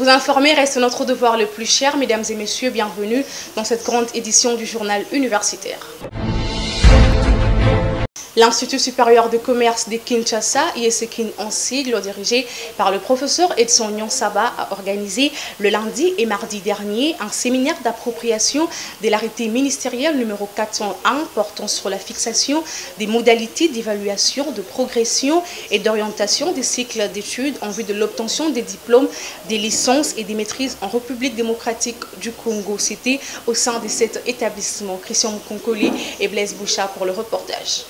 Vous informer reste notre devoir le plus cher. Mesdames et messieurs, bienvenue dans cette grande édition du journal universitaire. L'Institut supérieur de commerce de Kinshasa, IESEKIN en sigle, dirigé par le professeur Edson Nyonsaba, a organisé le lundi et mardi dernier un séminaire d'appropriation de l'arrêté ministériel numéro 401 portant sur la fixation des modalités d'évaluation, de progression et d'orientation des cycles d'études en vue de l'obtention des diplômes, des licences et des maîtrises en République démocratique du Congo. C'était au sein de cet établissement. Christian Mkonkoli et Blaise Boucha pour le reportage.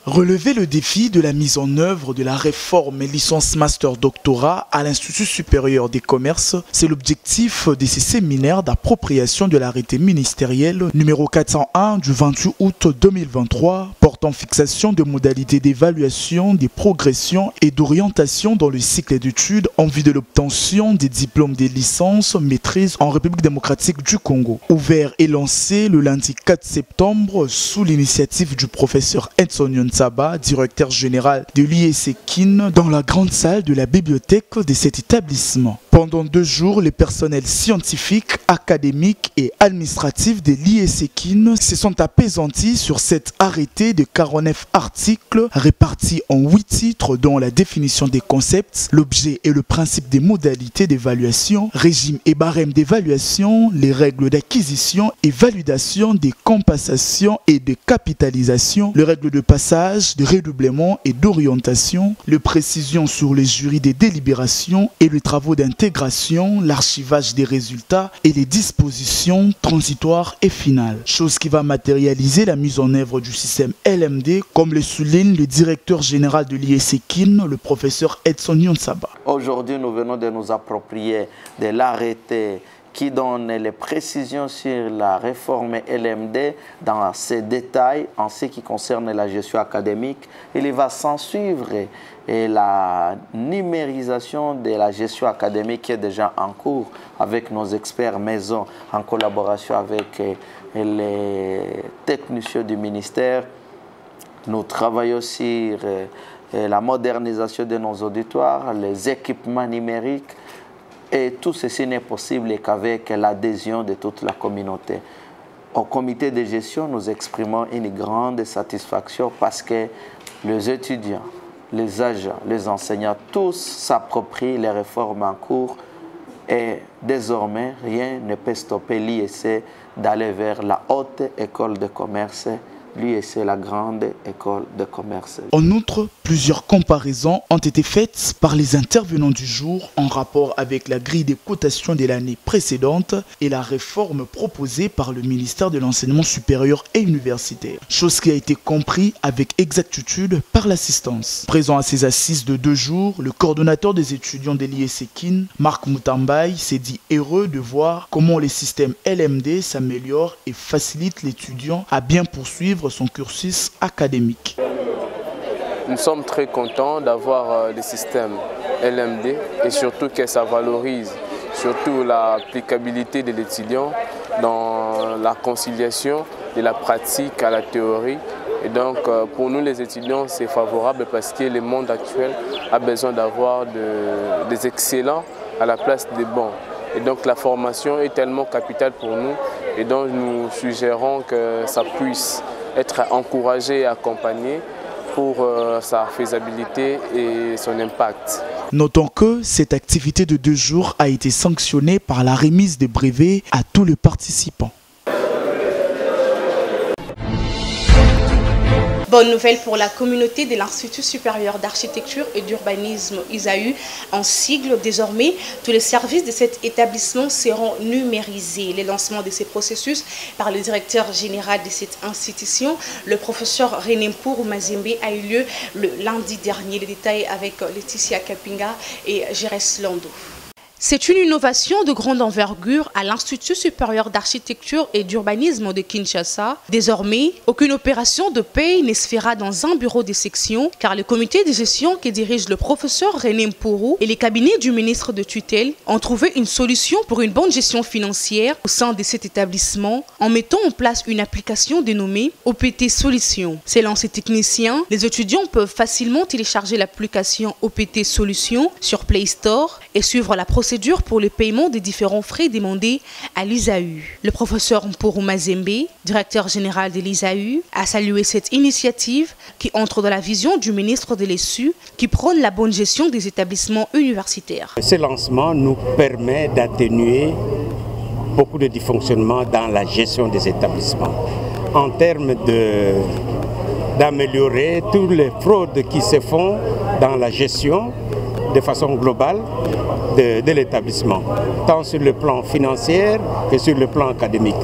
Relever le défi de la mise en œuvre de la réforme licence master doctorat à l'Institut supérieur des commerces, c'est l'objectif de ces séminaires d'appropriation de l'arrêté ministériel numéro 401 du 28 août 2023 portant fixation de modalités d'évaluation, des progressions et d'orientation dans le cycle d'études en vue de l'obtention des diplômes des licences maîtrise en République démocratique du Congo. Ouvert et lancé le lundi 4 septembre sous l'initiative du professeur Edson Nyonsaba, directeur général de l'IESEKIN, dans la grande salle de la bibliothèque de cet établissement. Pendant 2 jours, les personnels scientifiques, académiques et administratifs de l'IESEKIN se sont apaisantis sur cet arrêté de 49 articles répartis en 8 titres dont la définition des concepts, l'objet et le principe des modalités d'évaluation, régime et barème d'évaluation, les règles d'acquisition et validation des compensations et de capitalisation, les règles de passage, de redoublement et d'orientation, les précisions sur les jurys des délibérations et les travaux d'intégration, l'archivage des résultats et les dispositions transitoires et finales. Chose qui va matérialiser la mise en œuvre du système LMD, comme le souligne le directeur général de l'IESEKIN, le professeur Edson Nyonsaba. Aujourd'hui, nous venons de nous approprier de l'arrêté qui donne les précisions sur la réforme LMD dans ses détails en ce qui concerne la gestion académique. Il va s'en suivre la numérisation de la gestion académique qui est déjà en cours avec nos experts maison en collaboration avec les techniciens du ministère. Nous travaillons sur la modernisation de nos auditoires, les équipements numériques. Et tout ceci n'est possible qu'avec l'adhésion de toute la communauté. Au comité de gestion, nous exprimons une grande satisfaction parce que les étudiants, les agents, les enseignants, tous s'approprient les réformes en cours et désormais, rien ne peut stopper l'IEC d'aller vers la haute école de commerce. L'IEC, la grande école de commerce. En outre, plusieurs comparaisons ont été faites par les intervenants du jour en rapport avec la grille de cotation de l'année précédente et la réforme proposée par le ministère de l'Enseignement supérieur et universitaire. Chose qui a été comprise avec exactitude par l'assistance. Présent à ces assises de 2 jours, le coordonnateur des étudiants de l'IESEKIN, Marc Moutambaye, s'est dit heureux de voir comment les systèmes LMD s'améliorent et facilitent l'étudiant à bien poursuivre son cursus académique. Nous sommes très contents d'avoir le système LMD et surtout que ça valorise surtout l'applicabilité de l'étudiant dans la conciliation de la pratique à la théorie. Et donc pour nous les étudiants c'est favorable parce que le monde actuel a besoin d'avoir des excellents à la place des bons. Et donc la formation est tellement capitale pour nous et donc nous suggérons que ça puisse être encouragé et accompagné pour sa faisabilité et son impact. Notons que cette activité de 2 jours a été sanctionnée par la remise des brevets à tous les participants. Bonne nouvelle pour la communauté de l'Institut supérieur d'architecture et d'urbanisme ISAU. En sigle, désormais, tous les services de cet établissement seront numérisés. Le lancement de ces processus par le directeur général de cette institution, le professeur René Mpourou Mazembe, a eu lieu le lundi dernier. Les détails avec Laetitia Kapinga et Jérès Lando. C'est une innovation de grande envergure à l'Institut supérieur d'architecture et d'urbanisme de Kinshasa. Désormais, aucune opération de paie ne se fera dans un bureau de section car le comité de gestion que dirige le professeur René Mpourou et les cabinets du ministre de tutelle ont trouvé une solution pour une bonne gestion financière au sein de cet établissement en mettant en place une application dénommée OPT Solutions. Selon ces techniciens, les étudiants peuvent facilement télécharger l'application OPT Solutions sur Play Store et suivre la procédure procédure pour le paiement des différents frais demandés à l'ISAU. Le professeur Mporo Mazembe, directeur général de l'ISAU, a salué cette initiative qui entre dans la vision du ministre de l'ESU qui prône la bonne gestion des établissements universitaires. Ce lancement nous permet d'atténuer beaucoup de dysfonctionnements dans la gestion des établissements. En termes d'améliorer toutes les fraudes qui se font dans la gestion de façon globale de l'établissement, tant sur le plan financier que sur le plan académique.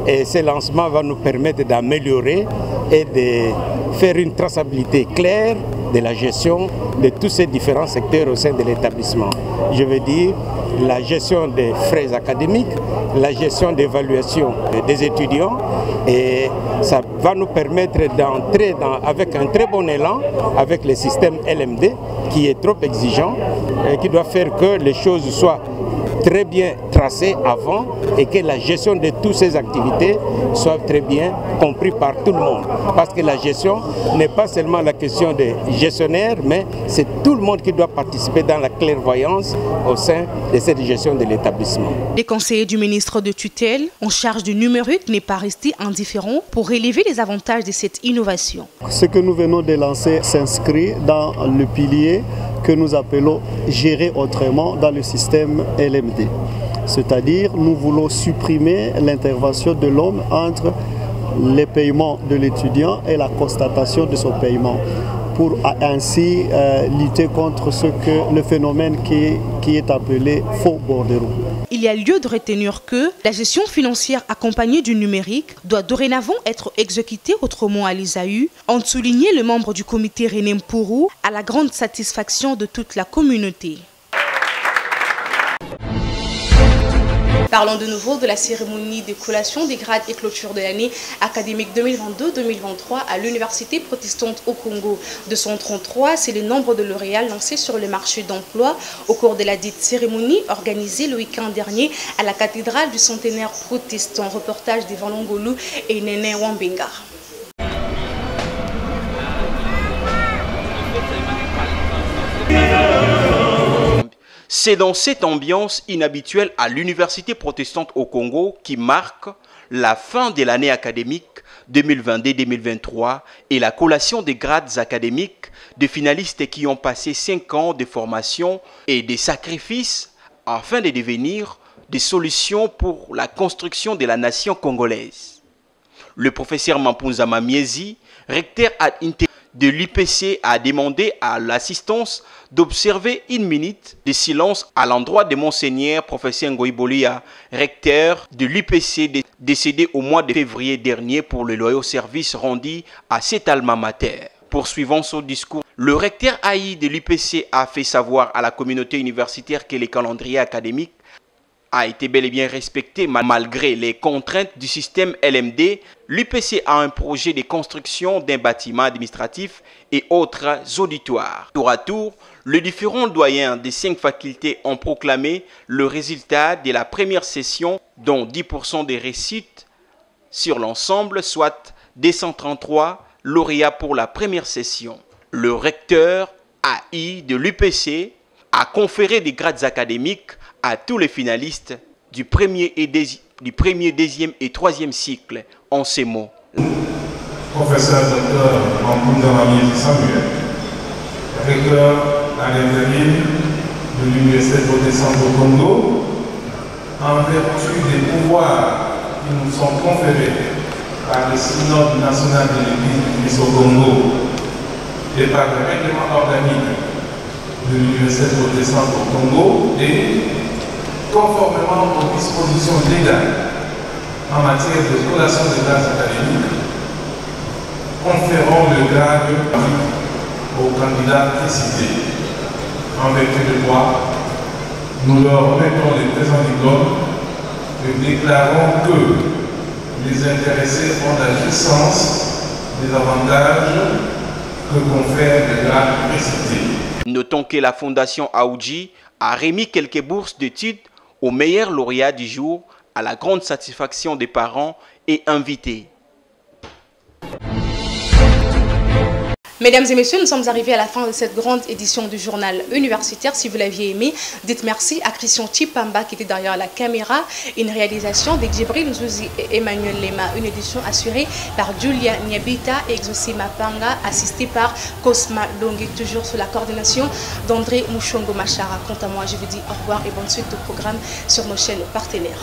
Et ce lancement va nous permettre d'améliorer et de faire une traçabilité claire de la gestion de tous ces différents secteurs au sein de l'établissement. Je veux dire la gestion des frais académiques, la gestion d'évaluation des étudiants, et ça va nous permettre d'entrer avec un très bon élan avec le système LMD qui est trop exigeant et qui doit faire que les choses soient très bien tracées avant et que la gestion de toutes ces activités soit très bien comprise par tout le monde. Parce que la gestion n'est pas seulement la question des gestionnaires, mais c'est tout le monde qui doit participer dans la clairvoyance au sein de cette gestion de l'établissement. Les conseillers du ministre de tutelle en charge du numérique n'est pas resté indifférent pour relever les avantages de cette innovation. Ce que nous venons de lancer s'inscrit dans le pilier que nous appelons gérer autrement dans le système LMD. C'est-à-dire, nous voulons supprimer l'intervention de l'homme entre les paiements de l'étudiant et la constatation de son paiement, pour ainsi lutter contre le phénomène qui est appelé faux bordereau. Il y a lieu de retenir que la gestion financière accompagnée du numérique doit dorénavant être exécutée autrement à l'ISAU, ont souligné le membre du comité René Mporo à la grande satisfaction de toute la communauté. Parlons de nouveau de la cérémonie de collation des grades et clôture de l'année académique 2022-2023 à l'Université protestante au Congo. 233, c'est le nombre de lauréats lancés sur le marché d'emploi au cours de la dite cérémonie organisée le week-end dernier à la cathédrale du centenaire protestant. Reportage de Valongolu et Nene Wambenga. C'est dans cette ambiance inhabituelle à l'Université protestante au Congo qui marque la fin de l'année académique 2022-2023 et la collation des grades académiques de finalistes qui ont passé 5 ans de formation et de sacrifices afin de devenir des solutions pour la construction de la nation congolaise. Le professeur Mampunza Mamiezi, recteur ad interim de l'UPC, a demandé à l'assistance d'observer une minute de silence à l'endroit de Monseigneur professeur Ngoïbolia, recteur de l'UPC décédé au mois de février dernier pour le loyal service rendu à cet alma mater. Poursuivant son discours, le recteur AI de l'UPC a fait savoir à la communauté universitaire que le calendrier académique a été bel et bien respecté malgré les contraintes du système LMD. L'UPC a un projet de construction d'un bâtiment administratif et autres auditoires. Tour à tour, les différents doyens des 5 facultés ont proclamé le résultat de la première session, dont 10% des réussites sur l'ensemble, soit 233 lauréats pour la première session. Le recteur AI de l'UPC a conféré des grades académiques à tous les finalistes du premier, deuxième et troisième cycle en ces mots. Professeur Dr Mampunza Mamiezi Samuel, recteur à l'intérim de l'Université protestante au Congo, en vertu des pouvoirs qui nous sont conférés par le synode national de l'Église au Congo et par le règlement organique de l'Université protestante au Congo et conformément aux dispositions légales en matière de collation des grades académiques, conférons le grade aux candidats précités. En vertu de quoi, nous leur remettons les présents diplômes et déclarons que les intéressés ont la jouissance des avantages que confèrent les grades précités. Notons que la Fondation Aoudji a remis quelques bourses d'études aux meilleurs lauréats du jour à la grande satisfaction des parents et invités. Mesdames et messieurs, nous sommes arrivés à la fin de cette grande édition du journal universitaire. Si vous l'aviez aimé, dites merci à Christian Chipamba qui était derrière la caméra. Une réalisation de Djibril Nzouzi et Emmanuel Lema. Une édition assurée par Julia Niabita et Exosima Panga, assistée par Cosma Longue, toujours sous la coordination d'André Mouchongo Machara. Quant à moi, je vous dis au revoir et bonne suite de programme sur nos chaînes partenaires.